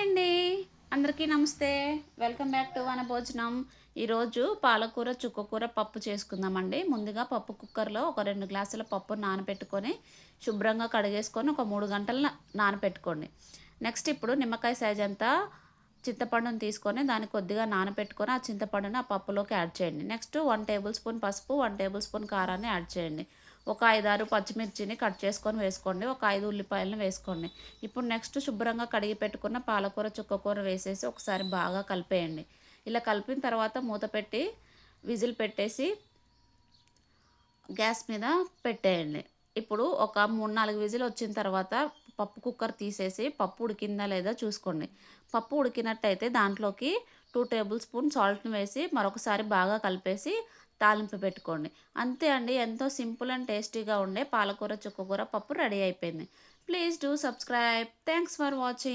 అండి. అందరికీ నమస్తే. Welcome back to Vanabhojanam. ఈరోజు పాలకూర, చుక్కకూర పప్పు చేసుకుందామండి. ముందుగా పప్పు కుక్కర్‌లో ఒక 2 గ్లాసుల పప్పుని నానబెట్టుకొని, శుభ్రంగా కడిగేసుకొని ఒక 3 గంటలు నానపెట్టుకోండి. నెక్స్ట్ ఇప్పుడు నిమ్మకాయ సైజంతా చింతపండుని తీసుకొని దాన్ని కొద్దిగా నానపెట్టుకొని, ఆ చింతపండుని ఆ పప్పులోకి యాడ్ చేయండి. నెక్స్ట్ 1 టేబుల్ స్పూన్ పసుపు, 1 టేబుల్ స్పూన్ కారాన్ని యాడ్ చేయండి. ఒక 5, 6 పచ్చిమిర్చిని కట్ చేసుకొని వేసుకోండి. ఒక 5 ఉల్లిపాయలను వేసుకోండి. ఇప్పుడు నెక్స్ట్ శుభ్రంగా కడిగి పెట్టుకున్న పాలకూర, చుక్కకూర వేసేసి ఒకసారి బాగా కలిపేయండి. ఇలా కలిపిన తర్వాత మూత పెట్టి విజిల్ పెట్టేసి గ్యాస్ మీద పెట్టేయండి. ఇప్పుడు ఒక 3, 4 విజిల్ వచ్చిన తర్వాత పప్పు కుక్కర్ తీసేసి పప్పు ఉడికిందా లేదా చూసుకోండి. పప్పు ఉడికినట్టయితే దాంట్లోకి 2 టేబుల్ స్పూన్ సాల్ట్‌ని వేసి మరొకసారి బాగా కలిపేసి తాలింపు పెట్టుకోండి. అంతే అండి. ఎంతో సింపుల్ అండ్ టేస్టీగా ఉండే పాలకూర, చుక్కకూర పప్పు రెడీ అయిపోయింది. Please do subscribe. Thanks for watching.